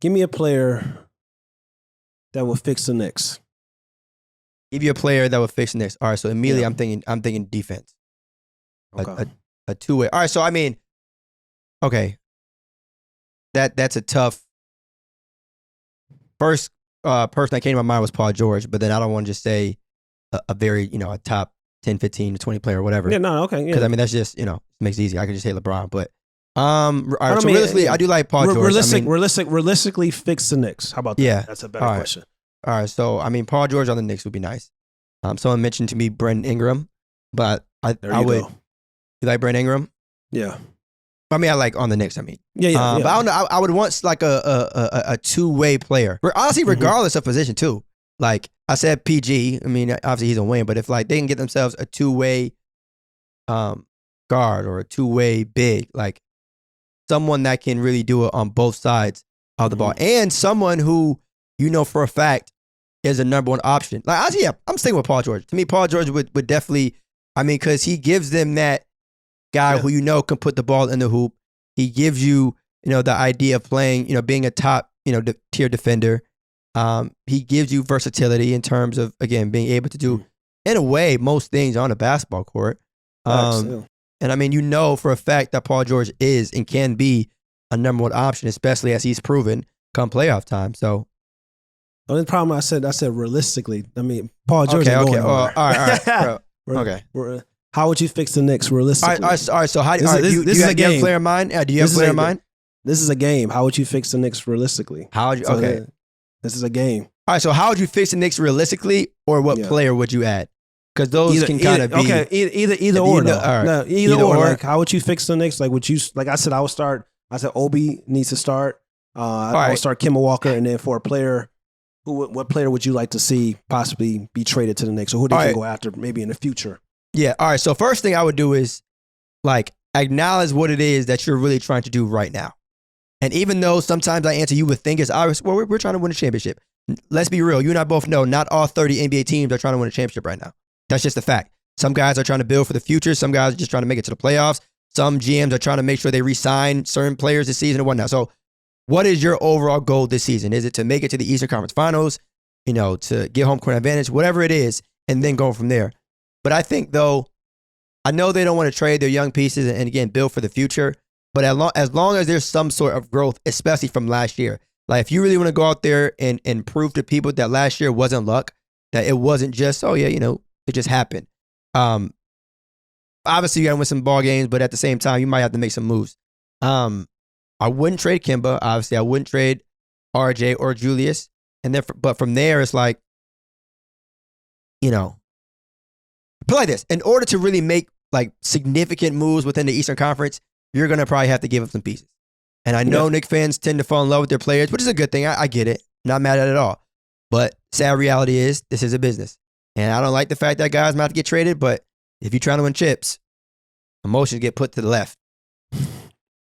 Give me a player that will fix the Knicks. Give you a player that would fix the Knicks. All right, so immediately Yeah. I'm thinking defense. Okay. A two-way. All right, so I mean, okay. That's a tough. First person that came to my mind was Paul George, but then I don't want to just say a very, a top 10, 15, 20 player or whatever. Yeah, no, okay. Because Yeah. I mean, that's just, makes it easy. I could just say LeBron, but all right, so realistically, I do like Paul George. Realistically fix the Knicks. How about that? Yeah. That's a better All right. question. All right, so I mean, Paul George on the Knicks would be nice. Someone mentioned to me Brandon Ingram, but I would. Go. You like Brandon Ingram? Yeah. I mean, I like on the Knicks. I mean, Yeah. But I don't know. I would want like a two-way player. Honestly, regardless of position too. Like I said, PG. I mean, obviously he's a win, but if like they can get themselves a two-way guard or a two-way big, like someone that can really do it on both sides of the ball, and someone who for a fact is a number one option. Like honestly, yeah, I'm sticking with Paul George. To me, Paul George would definitely. I mean, because he gives them that guy who can put the ball in the hoop. He gives you the idea of playing being a top tier defender. He gives you versatility in terms of again being able to do in a way most things on a basketball court. And I mean for a fact that Paul George is and can be a number one option, especially as he's proven come playoff time. So the only problem I said realistically. I mean Paul George. Okay. All right. Bro. Okay. How would you fix the Knicks realistically? All right. So how do you this is a game. Do you have a player in mind? Do you have a player in mind? This is a game. How would you fix the Knicks realistically? Okay. This is a game. All right. So how would you fix the Knicks realistically, or what player would you add? Because those can kind of be either or. All right. No, either or. Like how would you fix the Knicks? Like would you? Like I said, I would start. I said Obi needs to start. I would start Kemba Walker, and then for a player. What player would you like to see possibly be traded to the Knicks, or who they can go after maybe in the future? Yeah. All right. So first thing I would do is like acknowledge what it is that you're really trying to do right now. And even though sometimes I answer you would think is obvious, well, we're trying to win a championship. Let's be real. You and I both know not all 30 NBA teams are trying to win a championship right now. That's just a fact. Some guys are trying to build for the future. Some guys are just trying to make it to the playoffs. Some GMs are trying to make sure they re-sign certain players this season and whatnot. So what is your overall goal this season? Is it to make it to the Eastern Conference Finals, to get home court advantage, whatever it is, and then go from there? But I think, though, I know they don't want to trade their young pieces and again, build for the future. But as long as there's some sort of growth, especially from last year, like if you really want to go out there and prove to people that last year wasn't luck, that it wasn't just, it just happened. Obviously, you got to win some ball games, but at the same time, you might have to make some moves. I wouldn't trade Kemba. Obviously, I wouldn't trade RJ or Julius. And then, but from there, it's like, put like this. In order to really make like significant moves within the Eastern Conference, you're going to probably have to give up some pieces. And I know Knicks fans tend to fall in love with their players, which is a good thing. I get it. Not mad at it at all. But sad reality is this is a business. And I don't like the fact that guys might have to get traded, but if you're trying to win chips, emotions get put to the left.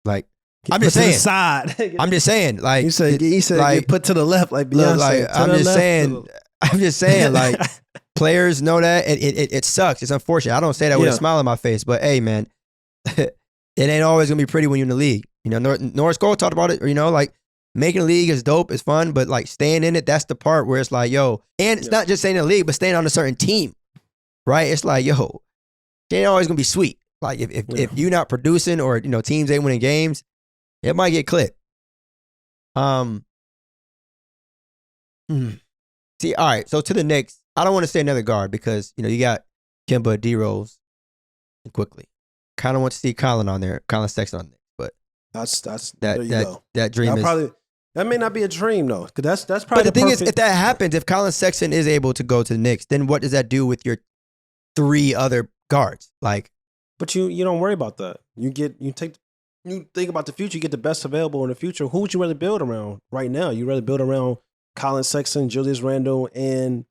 Like, I'm just saying. Side. I'm just saying. Like he said, like, get put to the left, like Beyonce. Like, I'm just saying. Like players know that it sucks. It's unfortunate. I don't say that with a smile on my face, but hey, man, it ain't always gonna be pretty when you're in the league. Norris Cole talked about it. Like making a league is dope, it's fun, but like staying in it, that's the part where it's like, yo, and it's not just staying in the league, but staying on a certain team, right? It's like, yo, it ain't always gonna be sweet. Like if you're not producing or teams ain't winning games, it might get clipped. See, all right. So to the Knicks, I don't want to say another guard because you got Kemba, D-Rose, and quickly. Kind of want to see Colin on there, Colin Sexton on there, but that's that dream is. That may not be a dream though, because that's probably. But the thing is, if that happens, if Colin Sexton is able to go to the Knicks, then what does that do with your three other guards? Like, but you don't worry about that. You think about the future. You get the best available in the future. Who would you rather build around right now? You rather build around Colin Sexton, Julius Randle, and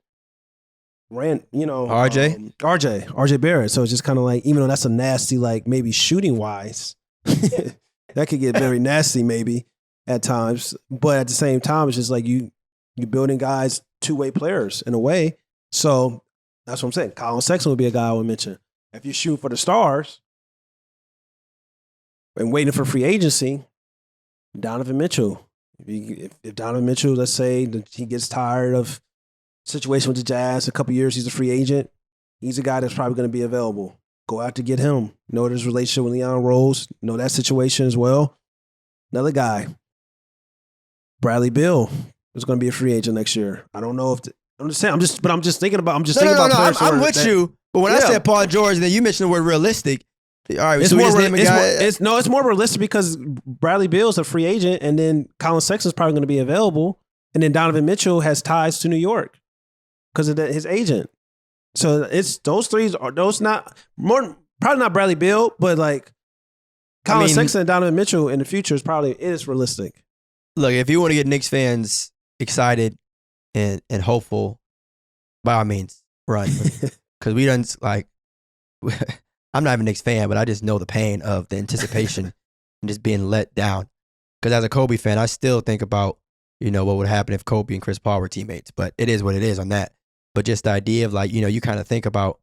RJ Barrett. So it's just kind of like, even though that's a nasty, like maybe shooting wise, that could get very nasty maybe at times. But at the same time, it's just like you building guys, two-way players in a way. So that's what I'm saying. Colin Sexton would be a guy I would mention. If you shoot for the stars and waiting for free agency, Donovan Mitchell If Donovan Mitchell, let's say that he gets tired of situation with the Jazz, a couple years, he's a free agent. He's a guy that's probably going to be available. Go out to get him. Know his relationship with Leon Rose. Know that situation as well. Another guy, Bradley Beal, is going to be a free agent next year. I don't know if I'm just saying. I'm just thinking about. I'm with you. But when I said Paul George, then you mentioned the word realistic. All right, it's so more, it's more realistic because Bradley Beal's a free agent, and then Colin Sexton's probably going to be available, and then Donovan Mitchell has ties to New York because of his agent. So it's those three are those not more probably not Bradley Beal, but like Colin Sexton and Donovan Mitchell in the future is realistic. Look, if you want to get Knicks fans excited and hopeful, by all means, run because we done like. I'm not even a Knicks fan, but I just know the pain of the anticipation and just being let down. Because as a Kobe fan, I still think about, what would happen if Kobe and Chris Paul were teammates. But it is what it is on that. But just the idea of like, you kind of think about,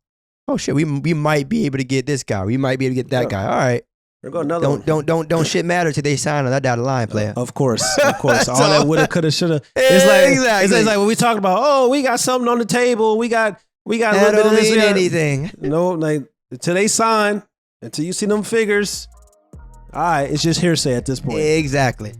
oh shit, we might be able to get this guy. We might be able to get that guy. All right. Don't shit matter till they sign on that dotted line, player. Of course. All that woulda, coulda, shoulda. It's like when we talk about, oh, we got something on the table. We got a little bit of this. Don't mean anything. No, like. Until they sign, until you see them figures, all right, it's just hearsay at this point. Exactly.